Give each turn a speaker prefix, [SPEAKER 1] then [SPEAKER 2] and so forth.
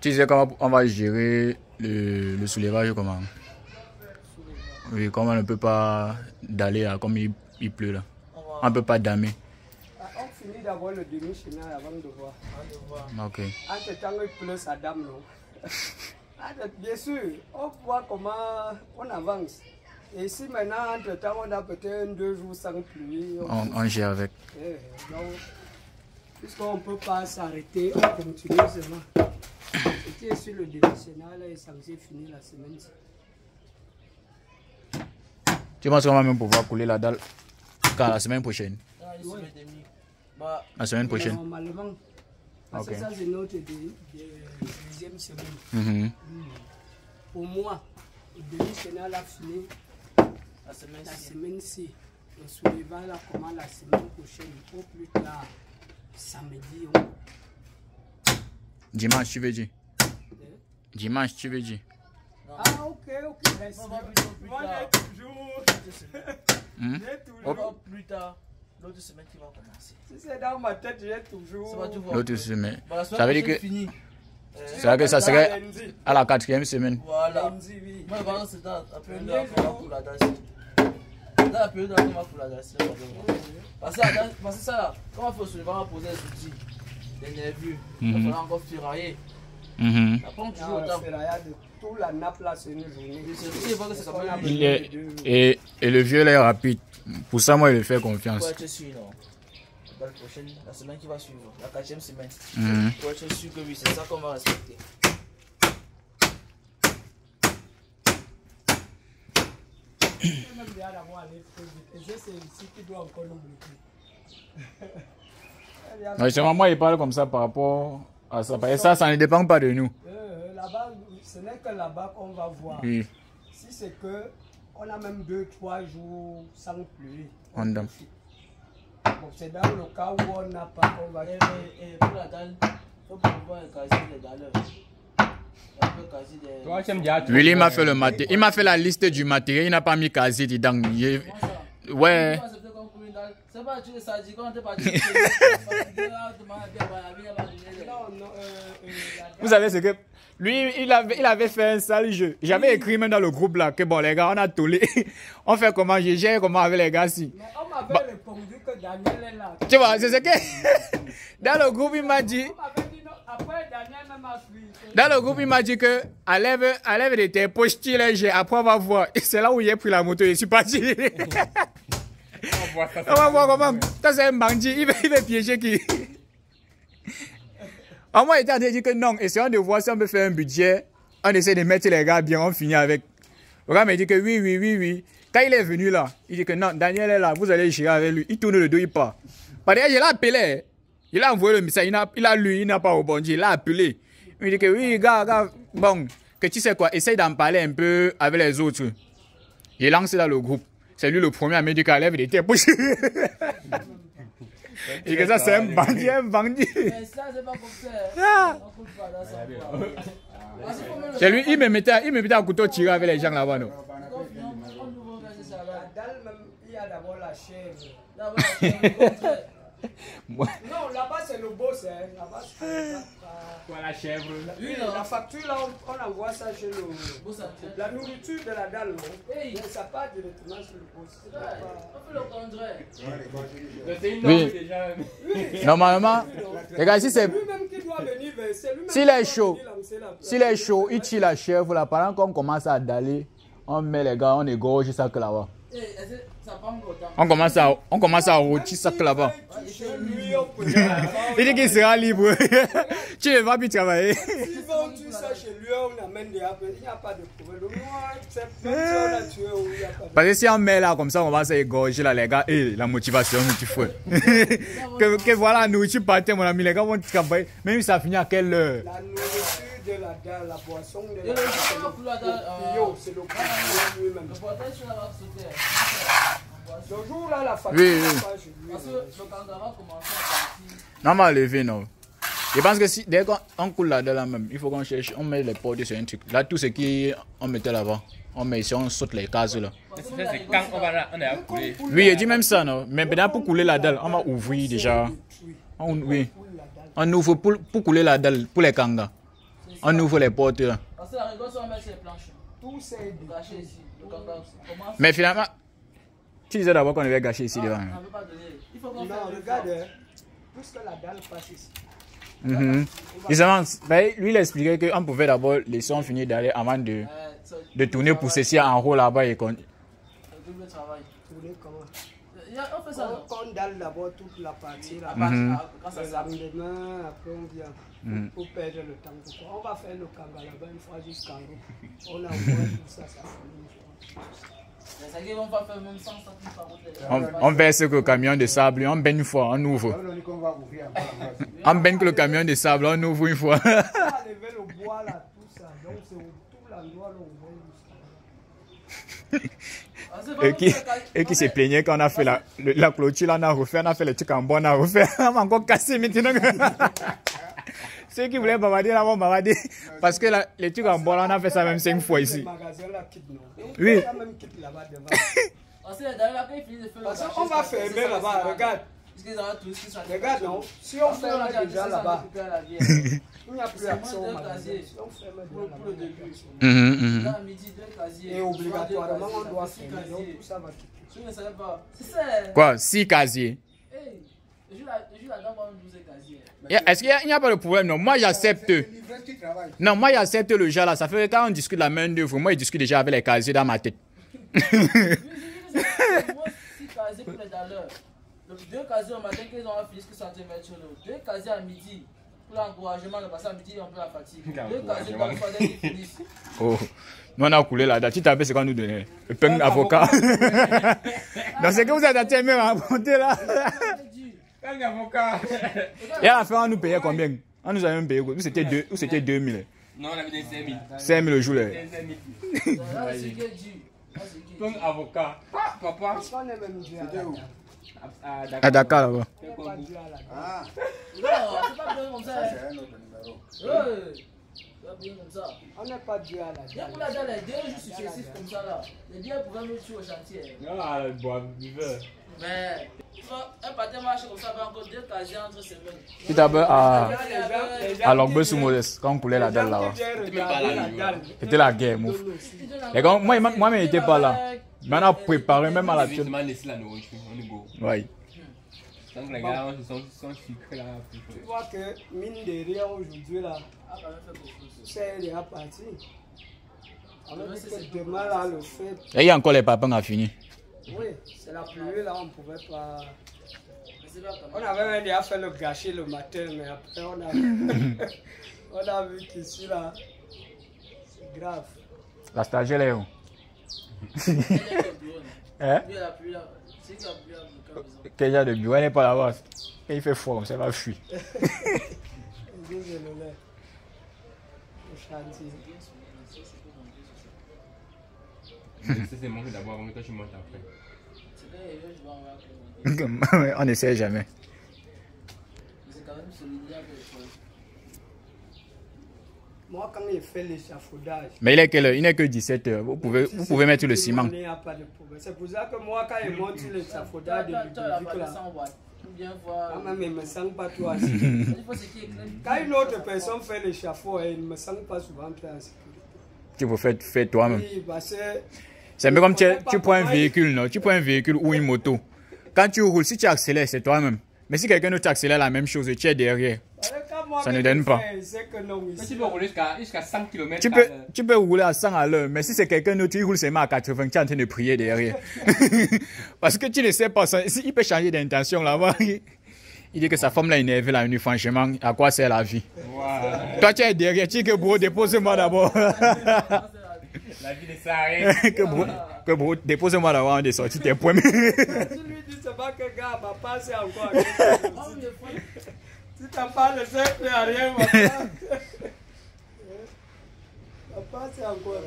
[SPEAKER 1] Tu sais comment on va gérer le soulèvage comment? Oui, comme on ne peut pas d'aller là, comme il pleut là. On ne peut pas damer.
[SPEAKER 2] On finit d'avoir le demi-chenal avant de voir.
[SPEAKER 1] Ok.
[SPEAKER 2] Entre-temps, il pleut, ça dame, non? Bien sûr, on voit comment on avance. Et ici maintenant, entre-temps, on a peut-être 2 jours sans pluie.
[SPEAKER 1] On gère avec.
[SPEAKER 2] Donc, puisqu'on ne peut pas s'arrêter, on continue seulement. Ce qui est sur le demi-chenal est censé finir la semaine-ci.
[SPEAKER 1] Tu penses qu'on va même pouvoir couler la dalle quand la semaine prochaine?
[SPEAKER 2] Oui.
[SPEAKER 1] La semaine prochaine.
[SPEAKER 2] Normalement. Parce que ça, c'est notre deuxième semaine. Pour moi, le demi-chenal a fini la semaine-ci. Le soulèvage là commence la semaine prochaine. Au plus tard, samedi.
[SPEAKER 1] Dimanche, tu veux dire? Dimanche, tu veux dire?
[SPEAKER 2] Ah, ok. Moi, j'ai toujours.
[SPEAKER 3] Plus tard, l'autre semaine qui va commencer.
[SPEAKER 2] Si c'est dans ma tête, j'ai toujours.
[SPEAKER 1] L'autre semaine.
[SPEAKER 3] Bah,
[SPEAKER 1] Ça veut dire que.
[SPEAKER 3] Fini.
[SPEAKER 1] C'est vrai que ça serait à la 4e semaine.
[SPEAKER 3] Voilà. Moi, voilà, c'est dans la période où on va pour la danse. Dans la période où on va pour la danse. Parce que ça, là, quand on fait souvent, on va poser les outils, les nervures. Il va encore ferrailler. Ça prend toujours le temps.
[SPEAKER 2] Toute la nappe là, c'est une journée.
[SPEAKER 1] Et le vieux là est rapide. Pour ça, moi, il lui fait confiance.
[SPEAKER 3] Pour être sûr, non. La prochaine, la semaine qui va suivre, la 4e semaine. Pour être sûr que oui, c'est ça qu'on va respecter.
[SPEAKER 1] Non, c'est moi, il parle comme ça par rapport à ça. Et ça ne dépend pas de nous.
[SPEAKER 2] Là-bas, ce n'est que là-bas qu'on va voir.
[SPEAKER 1] Oui.
[SPEAKER 2] Si c'est que on a même 2-3 jours sans pluie.
[SPEAKER 1] On donne.
[SPEAKER 2] Bon, c'est dans le cas où on n'a pas, on va.
[SPEAKER 3] Et pour la dalle, il faut pouvoir caser les dalles.
[SPEAKER 1] Lui, il m'a fait le matériel. Il m'a fait la liste du matériel. Il n'a pas mis casier dedans. Ouais.
[SPEAKER 3] C'est pas tu ça dit quand t'es pas
[SPEAKER 1] Vous savez ce que. Lui, il avait fait un sale jeu. J'avais écrit même dans le groupe là que bon, les gars, on a tollé. On fait comment, je gère comment avec les gars si.
[SPEAKER 2] Mais on m'avait répondu que Daniel est là.
[SPEAKER 1] Tu vois, c'est ce que. Dans le groupe, il m'a dit.
[SPEAKER 2] On m'avait dit non, après Daniel même a suivi.
[SPEAKER 1] Dans le groupe, il m'a dit que enlève de tes poches, les après on va voir. Et c'est là où il a pris la moto et je suis parti. On va voir comment. Ça, c'est un bandit. Il veut piéger qui. Moi, il était en train de dire que non, essayons de voir si on peut faire un budget. On essaie de mettre les gars bien, on finit avec. Le gars m'a dit que oui. Quand il est venu là, il dit que non, Daniel est là, vous allez gérer avec lui. Il tourne le dos, il part. Parce que je l'ai appelé. Il a envoyé le message, il a lu, il n'a pas rebondi, il l'a appelé. Il dit que oui, gars, bon, que tu sais quoi, essaye d'en parler un peu avec les autres. Il est lancé dans le groupe. C'est lui le premier à me dire qu'à lève, il était poussé. Et que ça, c'est un bandit.
[SPEAKER 3] Mais ça, c'est pas comme ça.
[SPEAKER 1] C'est lui, il me mettait à couteau tiré avec les gens là-bas, non?
[SPEAKER 2] Il y a d'abord la chèvre.
[SPEAKER 1] Non,
[SPEAKER 2] là-bas c'est le boss. Là-bas c'est
[SPEAKER 1] quoi la chèvre?
[SPEAKER 2] Oui, la facture là, on envoie ça chez le boss. La nourriture de la dalle, non? Mais ça part directement sur le boss.
[SPEAKER 3] On fait le contraire.
[SPEAKER 1] Oui. Normalement, les gars, si c'est.
[SPEAKER 2] Lui-même qui doit venir verser.
[SPEAKER 1] S'il est chaud, il tire la chèvre là. Pendant qu'on commence à daller, on met les gars, on égorge ça que là-bas. On commence à rôtir ça que là-bas. Il dit qu'il sera libre. Tu ne vas plus travailler.
[SPEAKER 2] Si on tue ça chez lui, on amène des appels. Il n'y a pas de problème. Même si on a tué, il n'y a pas de.
[SPEAKER 1] Parce que si on met là comme ça, on va s'égorger là, les gars. Et la motivation, tu fais. Que voilà, la nourriture partait, mon ami. Les gars vont travailler. Même si ça finit à quelle heure?
[SPEAKER 2] La nourriture de la dalle, la boisson de
[SPEAKER 3] la dalle.
[SPEAKER 2] C'est le coup lui-même. Le jour là, la facture.
[SPEAKER 1] Oui.
[SPEAKER 3] Parce que le candidat va commencer à partir.
[SPEAKER 1] Non, mais lever, non. Je pense que si, dès qu'on coule là-dedans là même, il faut qu'on cherche, on met les portes sur un truc. Là, tout ce qu'on mettait là-bas, on met ici, on saute les cases là.
[SPEAKER 4] C'est quand on est à couler.
[SPEAKER 1] Oui, il dit même ça, non. Mais maintenant, pour couler la dalle, on va ouvrir déjà. Oui. On ouvre pour couler la dalle, pour les kangas. On ouvre les portes là.
[SPEAKER 3] Parce que la rigole, on va mettre sur les planches.
[SPEAKER 2] Tout c'est
[SPEAKER 3] Gâché ici. Le kangourou commence.
[SPEAKER 1] Mais finalement, tu disais d'abord qu'on devait gâcher ici devant.
[SPEAKER 3] On ne peut pas donner. Il faut qu'on
[SPEAKER 2] non,
[SPEAKER 3] fasse.
[SPEAKER 2] regarde, puisque la dalle passe ici.
[SPEAKER 1] Justement, ben, lui il expliquait qu'on pouvait d'abord laisser on finir d'aller avant de tourner pour ceci en haut là-bas et qu'on.
[SPEAKER 3] Double travail.
[SPEAKER 2] Tourner comment?
[SPEAKER 3] On fait ça.
[SPEAKER 2] On dalle d'abord toute la partie là.
[SPEAKER 3] Quand ça
[SPEAKER 2] Le
[SPEAKER 3] s'arrête.
[SPEAKER 2] lendemain, après on vient pour perdre le temps. On va faire le kanga là-bas une fois jusqu'en haut. On envoie tout ça, ça finit.
[SPEAKER 3] Ça veut dire qu'on va faire même 100 centimes par route.
[SPEAKER 1] On verse que le camion de sable, on baigne une fois, on ouvre. On baigne que le camion de sable, on ouvre une fois.
[SPEAKER 2] On va lever le bois là, tout ça. Donc c'est tout l'endroit là où on va jusqu'à
[SPEAKER 1] Et qui se plaignait quand on a fait la clôture, là, on a refait, on a fait les trucs en bois, on a refait, on a encore cassé maintenant. Ceux qui voulaient bavarder là, vont bavarder. Parce que les trucs en bois, là, on a fait ça même 5 fois ici. Oui.
[SPEAKER 2] Parce qu'on va fermer là-bas, regarde. Regarde, non. Si on ferme déjà là-bas, il n'y a plus accès au magasin. Si on ferme déjà là-bas, et obligatoirement, on doit fermer. Donc tout ça va quitter.
[SPEAKER 1] Quoi, 6 casiers? Est-ce qu'il n'y a pas de problème? Non, moi j'accepte. Non, moi j'accepte le genre là. Ça fait quand on discute la main d'œuvre, moi je discute déjà avec les casiers dans ma tête.
[SPEAKER 3] Deux casiers au matin qu'ils ont fini ce cm sur l'eau. Deux casiers à midi pour l'encouragement de passer à midi, on peut la fatigue. Deux casiers dans le soir dès qu'ils finissent.
[SPEAKER 1] Oh, nous on a coulé là-dedans. Tu t'appelles ce qu'on nous donnait? Le pain d'avocat. Donc c'est que vous êtes à même raconter là.
[SPEAKER 4] Un avocat.
[SPEAKER 1] Et à la fin, on nous payait combien? On nous avait même payé. Nous c'était 2000.
[SPEAKER 4] Non, on avait des 5 000.
[SPEAKER 1] 5 000 le jour.
[SPEAKER 4] Un avocat. Papa.
[SPEAKER 2] On est même dû
[SPEAKER 1] À Dakar là-bas.
[SPEAKER 2] Ah.
[SPEAKER 3] Non, c'est pas bien comme ça.
[SPEAKER 2] On n'est pas dû à la
[SPEAKER 3] Bien pour la dalle, les 2 jours successifs comme ça là. Les biens pouvaient nous tuer au chantier.
[SPEAKER 4] Non, bois, buveur.
[SPEAKER 3] Mais un pâté marché comme ça, va encore 2 casiers entre semaines.
[SPEAKER 1] Tu t'appelles à Longbe sous Modeste quand on coulait la dalle là-bas. C'était la guerre, mouf. Et quand moi-même j'étais pas là. Maintenant préparé même à la tête. Oui.
[SPEAKER 4] Donc les gars sont sucrés là.
[SPEAKER 2] Tu vois que mine de rien aujourd'hui là, c'est déjà parti. Alors que demain là, le fait.
[SPEAKER 1] Et il y a encore les papins à finir.
[SPEAKER 2] Oui, c'est la pluie là, on ne pouvait pas. On avait même déjà fait le gâcher le matin, mais après on a vu qu'ici là, c'est grave.
[SPEAKER 1] La stagiaire est où? Hein? Quel genre de bureau? Elle n'est pas là-bas. Il fait froid, ça va fuir.
[SPEAKER 2] Le chantier.
[SPEAKER 4] C'est mon d'abord avant que toi tu montes
[SPEAKER 1] après. On n'essaie jamais.
[SPEAKER 2] Moi, quand il fait l'échafaudage.
[SPEAKER 1] Mais il est quelle heure? Il n'est que 17 h. Vous pouvez mettre le ciment.
[SPEAKER 2] Il n'y a pas de problème. C'est pour ça que moi, quand il monte sur l'échafaudage de Ludovic là, quand même, il ne me sent pas trop assis. Quand une autre personne fait l'échafaud, il ne me sent pas souvent très en sécurité.
[SPEAKER 1] Tu peux faire toi-même.
[SPEAKER 2] Oui, parce que.
[SPEAKER 1] C'est même comme tu prends un véhicule, non? Tu prends un véhicule ou une moto. Quand tu roules, si tu accélères, c'est toi-même. Mais si quelqu'un d'autre accélère la même chose, tu es derrière. Ça ne donne pas.
[SPEAKER 4] tu peux rouler jusqu'à 100 km.
[SPEAKER 1] Tu peux rouler à 100 à l'heure, mais si c'est quelqu'un d'autre qui roule seulement à 80, tu es en train de prier derrière. Parce que tu ne sais pas, il peut changer d'intention là-bas. Il dit que sa femme l'a énervé la nuit, franchement, à quoi sert la vie? Wow. Toi tu es derrière, tu dis que bro, dépose-moi d'abord.
[SPEAKER 4] La vie de Saré.
[SPEAKER 1] Que bro, dépose-moi d'abord avant de sortir tes points.
[SPEAKER 2] Tu lui dis, c'est pas que gars va passer encore. Si t'as pas le cercle, il n'y a rien, va passer encore.